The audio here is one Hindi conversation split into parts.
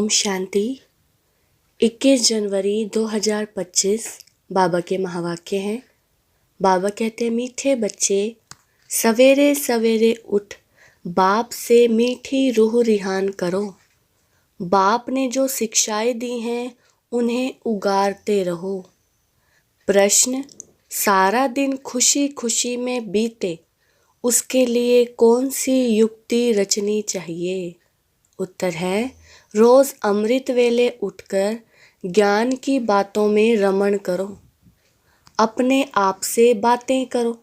ओम शांति। 21 जनवरी 2025 बाबा के महावाक्य हैं। बाबा कहते हैं, मीठे बच्चे सवेरे सवेरे उठ बाप से मीठी रूह रिहान करो। बाप ने जो शिक्षाएं दी हैं उन्हें उगारते रहो। प्रश्न, सारा दिन खुशी खुशी में बीते उसके लिए कौन सी युक्ति रचनी चाहिए? उत्तर है, रोज अमृत वेले उठकर ज्ञान की बातों में रमण करो। अपने आप से बातें करो।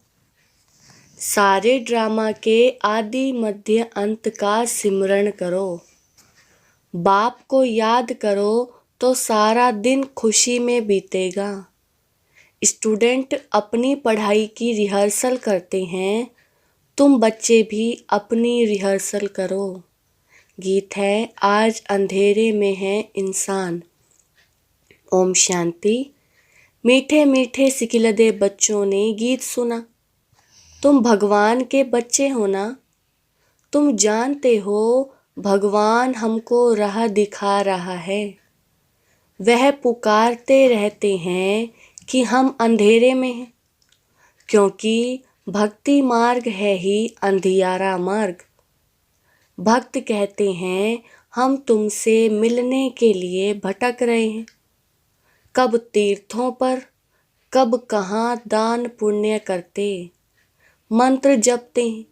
सारे ड्रामा के आदि मध्य अंत का सिमरण करो। बाप को याद करो तो सारा दिन खुशी में बीतेगा। स्टूडेंट अपनी पढ़ाई की रिहर्सल करते हैं, तुम बच्चे भी अपनी रिहर्सल करो। गीत है, आज अंधेरे में है इंसान। ओम शांति। मीठे मीठे सिकिलदे बच्चों ने गीत सुना। तुम भगवान के बच्चे हो ना? तुम जानते हो भगवान हमको राह दिखा रहा है। वह पुकारते रहते हैं कि हम अंधेरे में हैं, क्योंकि भक्ति मार्ग है ही अंधियारा मार्ग। भक्त कहते हैं, हम तुमसे मिलने के लिए भटक रहे हैं। कब तीर्थों पर, कब कहाँ दान पुण्य करते, मंत्र जपते हैं।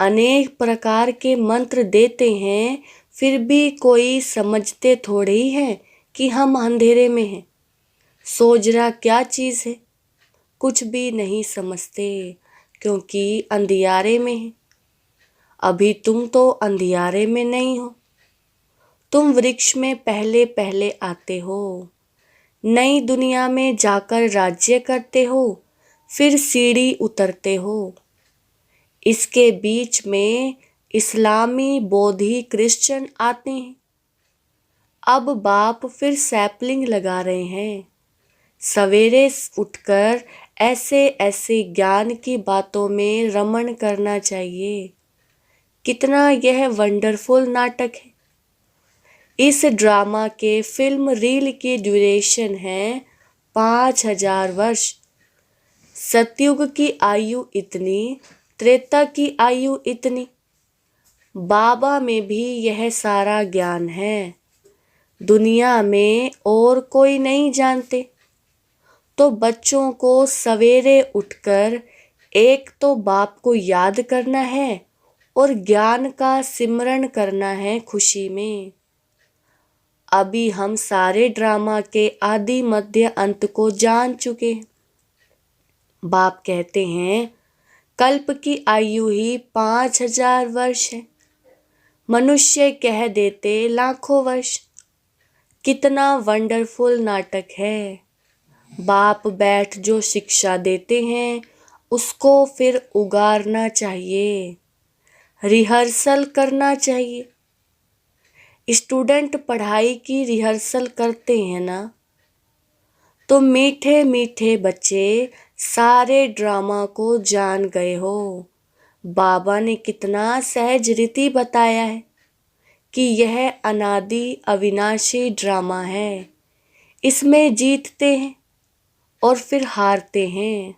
अनेक प्रकार के मंत्र देते हैं, फिर भी कोई समझते थोड़े ही है कि हम अंधेरे में हैं। सोजरा क्या चीज़ है? कुछ भी नहीं समझते, क्योंकि अंधियारे में है। अभी तुम तो अंधियारे में नहीं हो। तुम वृक्ष में पहले पहले आते हो। नई दुनिया में जाकर राज्य करते हो, फिर सीढ़ी उतरते हो। इसके बीच में इस्लामी, बौद्धि, क्रिश्चियन आते हैं। अब बाप फिर सैपलिंग लगा रहे हैं। सवेरे उठकर ऐसे ऐसे ज्ञान की बातों में रमण करना चाहिए। कितना यह वंडरफुल नाटक है। इस ड्रामा के फिल्म रील की ड्यूरेशन है 5000 वर्ष। सतयुग की आयु इतनी, त्रेता की आयु इतनी। बाबा में भी यह सारा ज्ञान है। दुनिया में और कोई नहीं जानते। तो बच्चों को सवेरे उठकर एक तो बाप को याद करना है और ज्ञान का सिमरण करना है खुशी में। अभी हम सारे ड्रामा के आदि मध्य अंत को जान चुके हैं। बाप कहते हैं, कल्प की आयु ही 5000 वर्ष है। मनुष्य कह देते लाखों वर्ष। कितना वंडरफुल नाटक है। बाप बैठ जो शिक्षा देते हैं उसको फिर उगारना चाहिए, रिहर्सल करना चाहिए। स्टूडेंट पढ़ाई की रिहर्सल करते हैं ना? तो मीठे मीठे बच्चे सारे ड्रामा को जान गए हो। बाबा ने कितना सहज रीति बताया है कि यह अनादि अविनाशी ड्रामा है। इसमें जीतते हैं और फिर हारते हैं।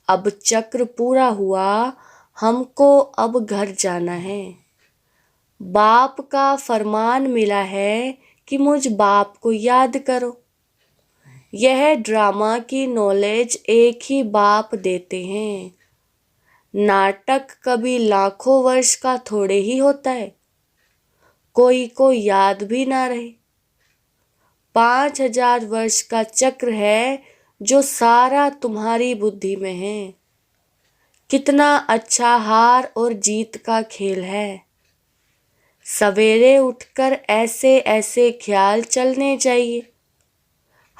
अब चक्र पूरा हुआ, हमको अब घर जाना है। बाप का फरमान मिला है कि मुझ बाप को याद करो। यह ड्रामा की नॉलेज एक ही बाप देते हैं। नाटक कभी लाखों वर्ष का थोड़े ही होता है। कोई को याद भी ना रहे। 5000 वर्ष का चक्र है जो सारा तुम्हारी बुद्धि में है। कितना अच्छा हार और जीत का खेल है। सवेरे उठकर ऐसे ऐसे ख्याल चलने चाहिए।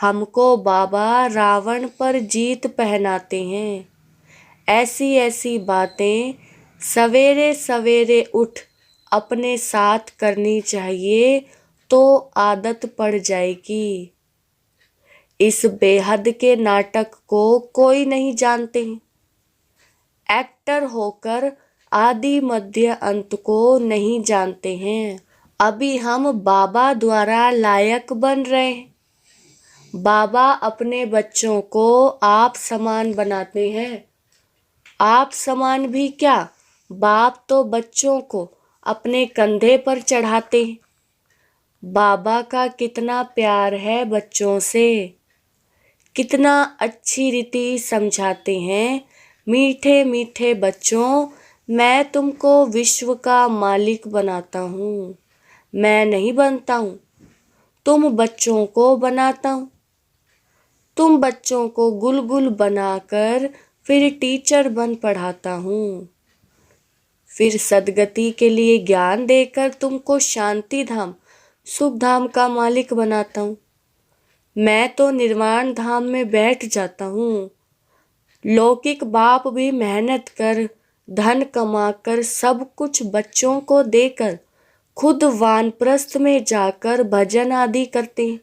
हमको बाबा रावण पर जीत पहनाते हैं। ऐसी ऐसी बातें सवेरे सवेरे उठ अपने साथ करनी चाहिए, तो आदत पड़ जाएगी। इस बेहद के नाटक को कोई नहीं जानते हैं। एक्टर होकर आदि मध्य अंत को नहीं जानते हैं अभी हम बाबा द्वारा लायक बन रहे हैं। बाबा अपने बच्चों को आप समान बनाते हैं। आप समान भी क्या, बाप तो बच्चों को अपने कंधे पर चढ़ाते हैं। बाबा का कितना प्यार है बच्चों से, कितना अच्छी रीति समझाते हैं। मीठे मीठे बच्चों, मैं तुमको विश्व का मालिक बनाता हूँ। मैं नहीं बनता हूँ, तुम बच्चों को बनाता हूँ। तुम बच्चों को गुलगुल बनाकर फिर टीचर बन पढ़ाता हूँ। फिर सद्गति के लिए ज्ञान देकर तुमको शांति धाम, सुख धाम का मालिक बनाता हूँ। मैं तो निर्वाण धाम में बैठ जाता हूँ। लौकिक बाप भी मेहनत कर, धन कमाकर, सब कुछ बच्चों को देकर खुद वानप्रस्थ में जाकर भजन आदि करते हैं।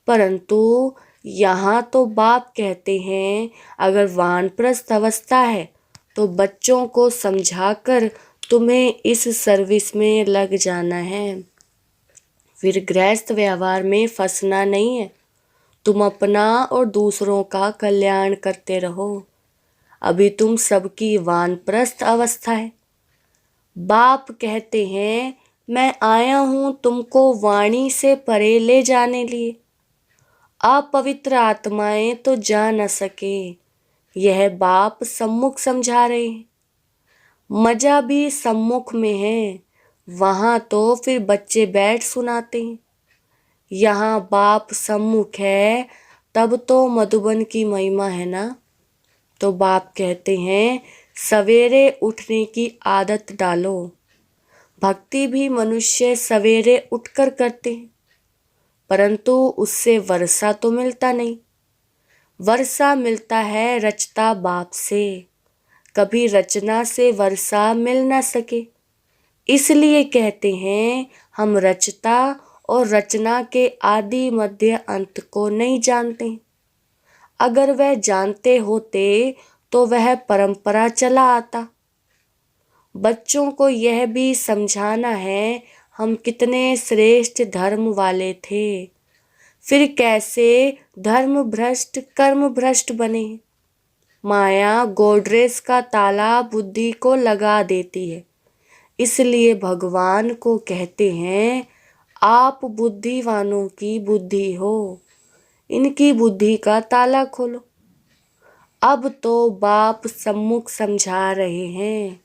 परंतु यहाँ तो बाप कहते हैं, अगर वानप्रस्थ अवस्था है तो बच्चों को समझाकर तुम्हें इस सर्विस में लग जाना है। फिर गृहस्थ व्यवहार में फंसना नहीं है। तुम अपना और दूसरों का कल्याण करते रहो। अभी तुम सबकी वानप्रस्थ अवस्था है। बाप कहते हैं, मैं आया हूँ तुमको वाणी से परे ले जाने लिए। अपवित्र आत्माएं तो जा न सके, यह बाप सम्मुख समझा रहे हैं। मजा भी सम्मुख में है, वहाँ तो फिर बच्चे बैठ सुनाते हैं। यहाँ बाप सम्मुख है, तब तो मधुबन की महिमा है ना। तो बाप कहते हैं, सवेरे उठने की आदत डालो। भक्ति भी मनुष्य सवेरे उठकर करते हैं, परंतु उससे वर्षा तो मिलता नहीं। वर्षा मिलता है रचता बाप से, कभी रचना से वर्षा मिल ना सके। इसलिए कहते हैं, हम रचता और रचना के आदि मध्य अंत को नहीं जानते। अगर वह जानते होते तो वह परंपरा चला आता। बच्चों को यह भी समझाना है, हम कितने श्रेष्ठ धर्म वाले थे, फिर कैसे धर्म भ्रष्ट कर्म भ्रष्ट बने। माया गोड्रेज का ताला बुद्धि को लगा देती है। इसलिए भगवान को कहते हैं, आप बुद्धिवानों की बुद्धि हो, इनकी बुद्धि का ताला खोलो। अब तो बाप सम्मुख समझा रहे हैं,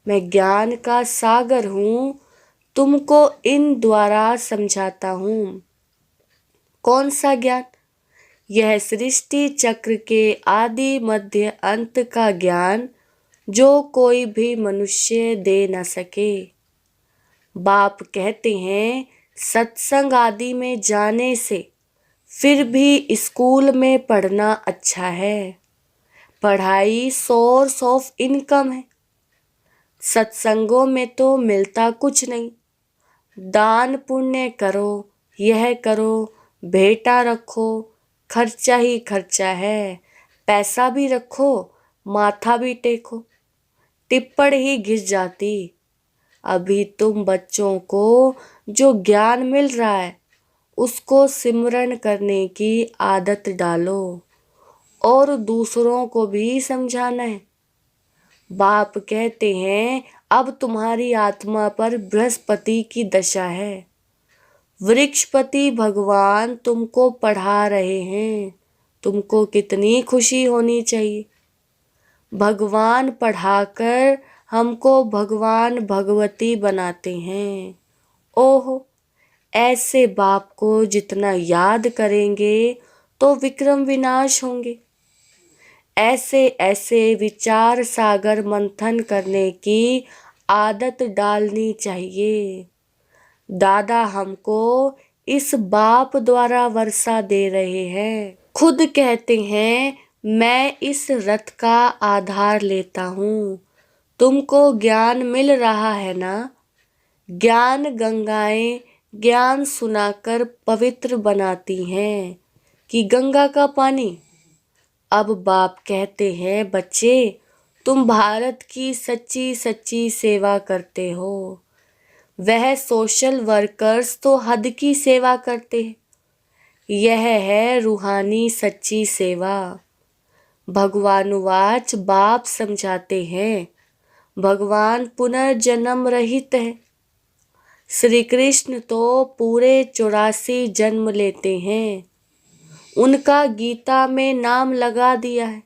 मैं ज्ञान का सागर हूँ, तुमको इन द्वारा समझाता हूँ। कौन सा ज्ञान? यह सृष्टि चक्र के आदि मध्य अंत का ज्ञान, जो कोई भी मनुष्य दे न सके। बाप कहते हैं, सत्संग आदि में जाने से फिर भी स्कूल में पढ़ना अच्छा है। पढ़ाई सोर्स ऑफ इनकम है, सत्संगों में तो मिलता कुछ नहीं। दान पुण्य करो, यह करो, भेंटा रखो, खर्चा ही खर्चा है। पैसा भी रखो, माथा भी टेको, टिप्पण ही घिस जाती। अभी तुम बच्चों को जो ज्ञान मिल रहा है उसको सिमरन करने की आदत डालो और दूसरों को भी समझाना है। बाप कहते हैं, अब तुम्हारी आत्मा पर बृहस्पति की दशा है। वृक्षपति भगवान तुमको पढ़ा रहे हैं, तुमको कितनी खुशी होनी चाहिए। भगवान पढ़ाकर हमको भगवान भगवती बनाते हैं। ओहो, ऐसे बाप को जितना याद करेंगे तो विक्रम विनाश होंगे। ऐसे ऐसे विचार सागर मंथन करने की आदत डालनी चाहिए। दादा हमको इस बाप द्वारा वर्षा दे रहे हैं। खुद कहते हैं, मैं इस रथ का आधार लेता हूँ। तुमको ज्ञान मिल रहा है ना। ज्ञान गंगाएं ज्ञान सुनाकर पवित्र बनाती हैं कि गंगा का पानी। अब बाप कहते हैं, बच्चे तुम भारत की सच्ची सच्ची सेवा करते हो। वह सोशल वर्कर्स तो हद की सेवा करते हैं। यह है रूहानी सच्ची सेवा। भगवानुवाच बाप समझाते हैं, भगवान पुनर्जन्म रहित है। श्री कृष्ण तो पूरे 84 जन्म लेते हैं। उनका गीता में नाम लगा दिया है,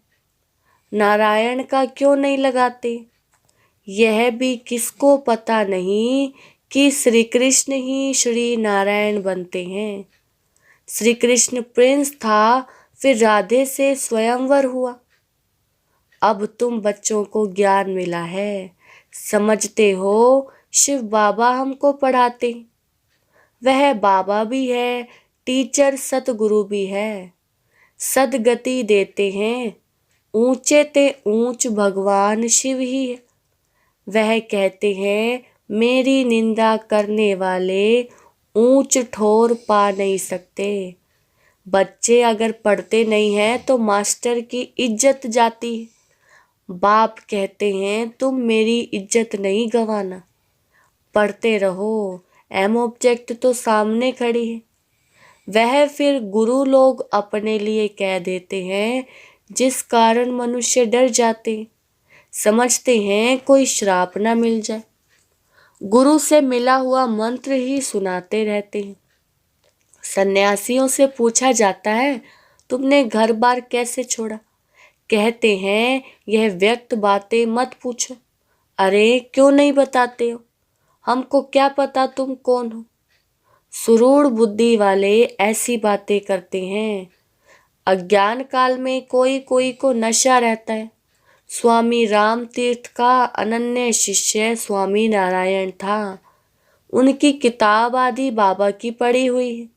नारायण का क्यों नहीं लगाते? यह भी किसको पता नहीं कि श्री कृष्ण ही श्री नारायण बनते हैं। श्री कृष्ण प्रिंस था, फिर राधे से स्वयंवर हुआ। अब तुम बच्चों को ज्ञान मिला है, समझते हो शिव बाबा हमको पढ़ाते। वह बाबा भी है, टीचर सतगुरु भी है। सदगति देते हैं, ऊंचे ते ऊंच भगवान शिव ही है। वह कहते हैं मेरी निंदा करने वाले ऊंच ठोर पा नहीं सकते। बच्चे अगर पढ़ते नहीं हैं तो मास्टर की इज्जत जाती है। बाप कहते हैं तुम मेरी इज्जत नहीं गंवाना, पढ़ते रहो, एम ऑब्जेक्ट तो सामने खड़ी है। वह फिर गुरु लोग अपने लिए कह देते हैं, जिस कारण मनुष्य डर जाते हैं, समझते हैं कोई श्राप ना मिल जाए। गुरु से मिला हुआ मंत्र ही सुनाते रहते हैं। सन्यासियों से पूछा जाता है तुमने घर बार कैसे छोड़ा? कहते हैं यह व्यक्त बातें मत पूछो। अरे क्यों नहीं बताते हो? हमको क्या पता तुम कौन हो? सुरूढ़ बुद्धि वाले ऐसी बातें करते हैं। अज्ञान काल में कोई कोई को नशा रहता है। स्वामी राम तीर्थ का अनन्य शिष्य स्वामी नारायण था। उनकी किताब आदि बाबा की पढ़ी हुई है।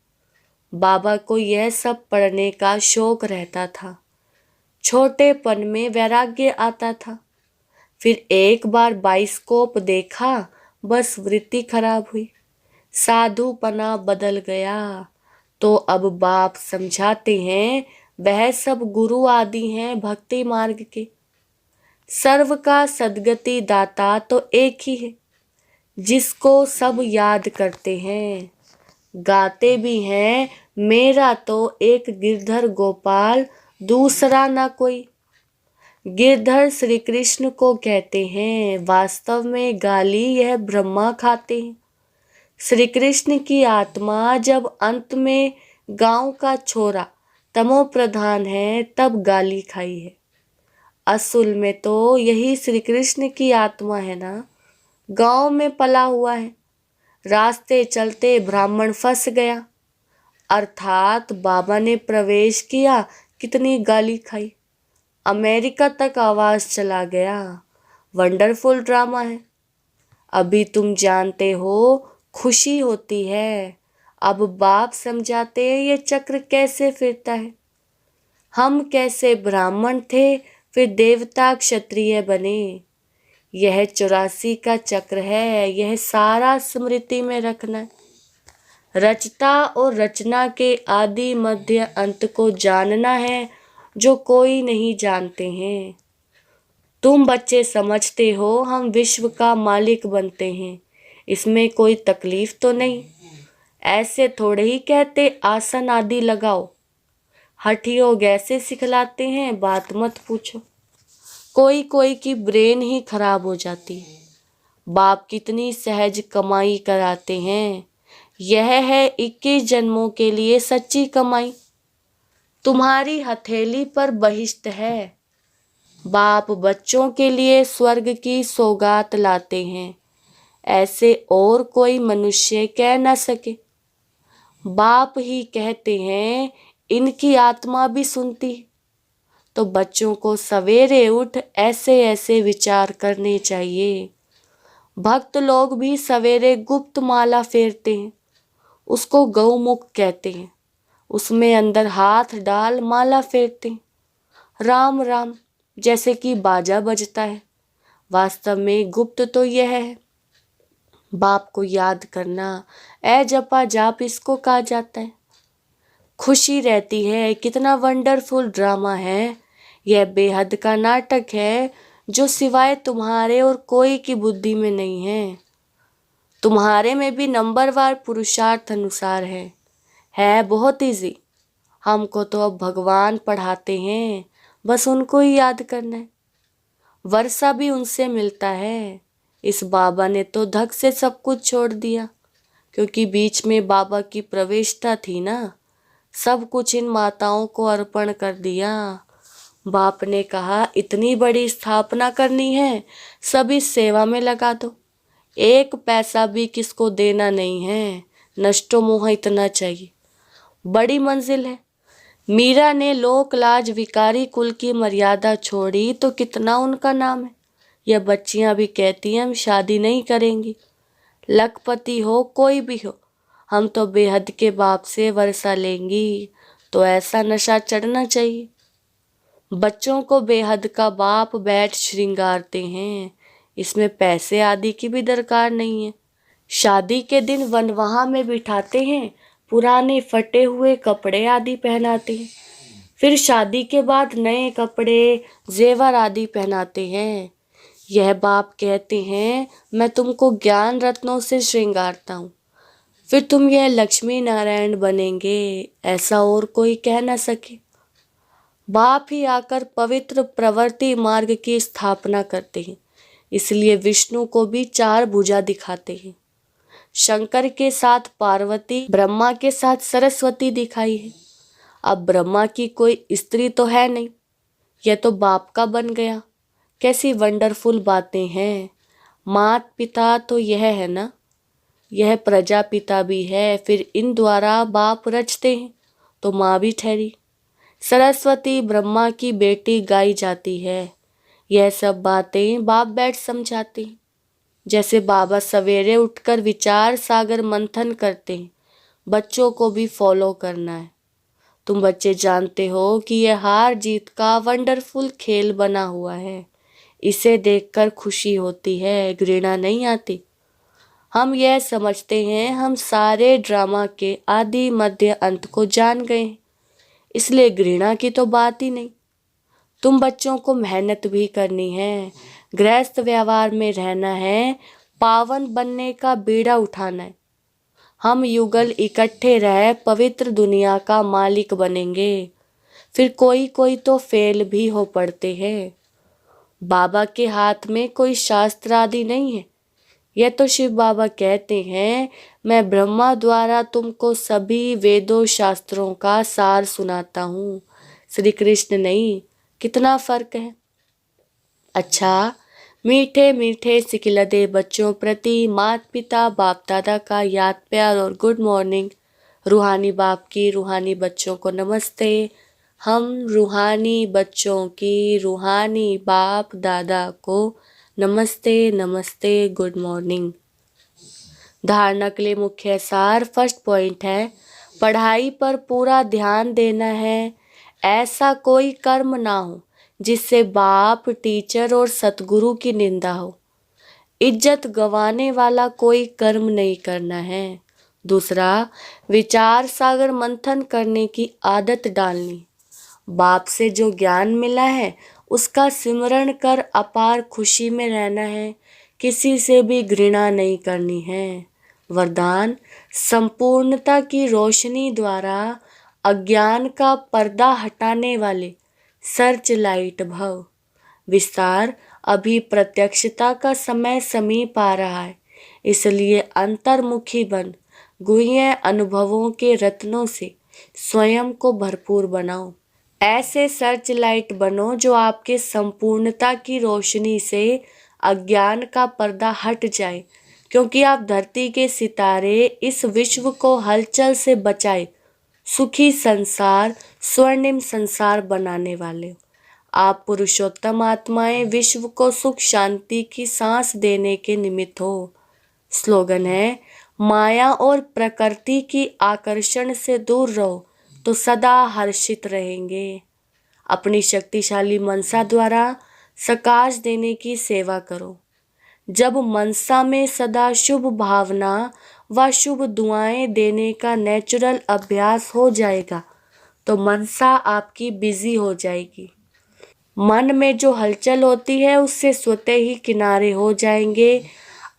बाबा को यह सब पढ़ने का शौक रहता था। छोटेपन में वैराग्य आता था। फिर एक बार बाइस्कोप देखा, बस वृत्ति खराब हुई, साधुपना बदल गया। तो अब बाप समझाते हैं वह सब गुरु आदि हैं भक्ति मार्ग के। सर्व का सद्गति दाता तो एक ही है, जिसको सब याद करते हैं, गाते भी हैं। मेरा तो एक गिरधर गोपाल, दूसरा ना कोई। गिरधर श्री कृष्ण को कहते हैं, वास्तव में गाली यह ब्रह्मा खाते हैं। श्री कृष्ण की आत्मा जब अंत में गांव का छोरा तमो प्रधान है तब गाली खाई है। असल में तो यही श्री कृष्ण की आत्मा है ना, गांव में पला हुआ है। रास्ते चलते ब्राह्मण फंस गया, अर्थात बाबा ने प्रवेश किया, कितनी गाली खाई, अमेरिका तक आवाज चला गया। वंडरफुल ड्रामा है। अभी तुम जानते हो, खुशी होती है। अब बाप समझाते हैं ये चक्र कैसे फिरता है। हम कैसे ब्राह्मण थे, फिर देवता क्षत्रिय बने। यह 84 का चक्र है, यह सारा स्मृति में रखना है। रचता और रचना के आदि मध्य अंत को जानना है, जो कोई नहीं जानते हैं। तुम बच्चे समझते हो हम विश्व का मालिक बनते हैं, इसमें कोई तकलीफ तो नहीं। ऐसे थोड़े ही कहते आसन आदि लगाओ। हठयोग ऐसे सिखलाते हैं, बात मत पूछो। कोई कोई की ब्रेन ही खराब हो जाती है। बाप कितनी सहज कमाई कराते हैं। यह है 21 जन्मों के लिए सच्ची कमाई। तुम्हारी हथेली पर बहिष्ट है। बाप बच्चों के लिए स्वर्ग की सौगात लाते हैं, ऐसे और कोई मनुष्य कह न सके। बाप ही कहते हैं इनकी आत्मा भी सुनती। तो बच्चों को सवेरे उठ ऐसे ऐसे विचार करने चाहिए। भक्त लोग भी सवेरे गुप्त माला फेरते हैं, उसको गौमुख कहते हैं। उसमें अंदर हाथ डाल माला फेरते हैं। राम राम जैसे कि बाजा बजता है, वास्तव में गुप्त तो यह है। बाप को याद करना, ए जपा जाप इसको कहा जाता है। खुशी रहती है, कितना वंडरफुल ड्रामा है। यह बेहद का नाटक है, जो सिवाय तुम्हारे और कोई की बुद्धि में नहीं है। तुम्हारे में भी नंबरवार पुरुषार्थ अनुसार है बहुत इजी। हमको तो अब भगवान पढ़ाते हैं, बस उनको ही याद करना है। वर्षा भी उनसे मिलता है। इस बाबा ने तो धक से सब कुछ छोड़ दिया, क्योंकि बीच में बाबा की प्रवेशता थी ना। सब कुछ इन माताओं को अर्पण कर दिया। बाप ने कहा इतनी बड़ी स्थापना करनी है, सब इस सेवा में लगा दो। एक पैसा भी किसको देना नहीं है, नष्टो मोह इतना चाहिए। बड़ी मंजिल है। मीरा ने लोक लाज विकारी कुल की मर्यादा छोड़ी तो कितना उनका नाम है। यह बच्चियां भी कहती हैं हम शादी नहीं करेंगी, लखपति हो कोई भी हो, हम तो बेहद के बाप से वर्षा लेंगी। तो ऐसा नशा चढ़ना चाहिए। बच्चों को बेहद का बाप बैठ श्रृंगारते हैं, इसमें पैसे आदि की भी दरकार नहीं है। शादी के दिन वनवाह में बिठाते हैं, पुराने फटे हुए कपड़े आदि पहनाते हैं। फिर शादी के बाद नए कपड़े जेवर आदि पहनाते हैं। यह बाप कहते हैं मैं तुमको ज्ञान रत्नों से श्रृंगारता हूँ, फिर तुम यह लक्ष्मी नारायण बनेंगे, ऐसा और कोई कह न सके। बाप ही आकर पवित्र प्रवृत्ति मार्ग की स्थापना करते हैं, इसलिए विष्णु को भी 4 भुजा दिखाते हैं। शंकर के साथ पार्वती, ब्रह्मा के साथ सरस्वती दिखाई है। अब ब्रह्मा की कोई स्त्री तो है नहीं, यह तो बाप का बन गया। कैसी वंडरफुल बातें हैं। मात पिता तो यह है ना, यह प्रजापिता भी है, फिर इन द्वारा बाप रचते हैं तो माँ भी ठहरी। सरस्वती ब्रह्मा की बेटी गाई जाती है। यह सब बातें बाप बैठ समझाते हैं। जैसे बाबा सवेरे उठकर विचार सागर मंथन करते हैं, बच्चों को भी फॉलो करना है। तुम बच्चे जानते हो कि यह हार जीत का वंडरफुल खेल बना हुआ है। इसे देखकर खुशी होती है, घृणा नहीं आती। हम यह समझते हैं हम सारे ड्रामा के आदि मध्य अंत को जान गए हैं, इसलिए घृणा की तो बात ही नहीं। तुम बच्चों को मेहनत भी करनी है, गृहस्थ व्यवहार में रहना है, पावन बनने का बीड़ा उठाना है। हम युगल इकट्ठे रह पवित्र दुनिया का मालिक बनेंगे। फिर कोई कोई तो फेल भी हो पड़ते हैं। बाबा के हाथ में कोई शास्त्र आदि नहीं है। यह तो शिव बाबा कहते हैं मैं ब्रह्मा द्वारा तुमको सभी वेदों शास्त्रों का सार सुनाता हूँ, श्री कृष्ण नहीं। कितना फर्क है। अच्छा, मीठे मीठे सिखिलदे बच्चों प्रति माता पिता बाप दादा का याद प्यार और गुड मॉर्निंग। रूहानी बाप की रूहानी बच्चों को नमस्ते। हम रूहानी बच्चों की रूहानी बाप दादा को नमस्ते नमस्ते, गुड मॉर्निंग। धारणा के लिए मुख्य सार फर्स्ट पॉइंट है, पढ़ाई पर पूरा ध्यान देना है। ऐसा कोई कर्म ना हो जिससे बाप, टीचर और सतगुरु की निंदा हो। इज्जत गंवाने वाला कोई कर्म नहीं करना है। दूसरा, विचार सागर मंथन करने की आदत डालनी। बाप से जो ज्ञान मिला है उसका सिमरण कर अपार खुशी में रहना है, किसी से भी घृणा नहीं करनी है। वरदान, संपूर्णता की रोशनी द्वारा अज्ञान का पर्दा हटाने वाले सर्च लाइट भव। विस्तार, अभी प्रत्यक्षता का समय समीप आ रहा है, इसलिए अंतर्मुखी बन गुह्य अनुभवों के रत्नों से स्वयं को भरपूर बनाओ। ऐसे सर्च लाइट बनो जो आपके संपूर्णता की रोशनी से अज्ञान का पर्दा हट जाए, क्योंकि आप धरती के सितारे इस विश्व को हलचल से बचाए सुखी संसार, स्वर्णिम संसार बनाने वाले हो। आप पुरुषोत्तम आत्माएं विश्व को सुख शांति की सांस देने के निमित्त हो। स्लोगन है, माया और प्रकृति की आकर्षण से दूर रहो तो सदा हर्षित रहेंगे। अपनी शक्तिशाली मनसा द्वारा सकाश देने की सेवा करो। जब मनसा में सदा शुभ भावना व शुभ दुआएं देने का नेचुरल अभ्यास हो जाएगा तो मनसा आपकी बिजी हो जाएगी। मन में जो हलचल होती है उससे स्वतः ही किनारे हो जाएंगे।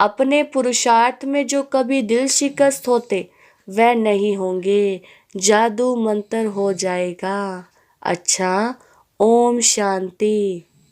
अपने पुरुषार्थ में जो कभी दिल शिकस्त होते वह नहीं होंगे, जादू मंतर हो जाएगा। अच्छा, ओम शांति।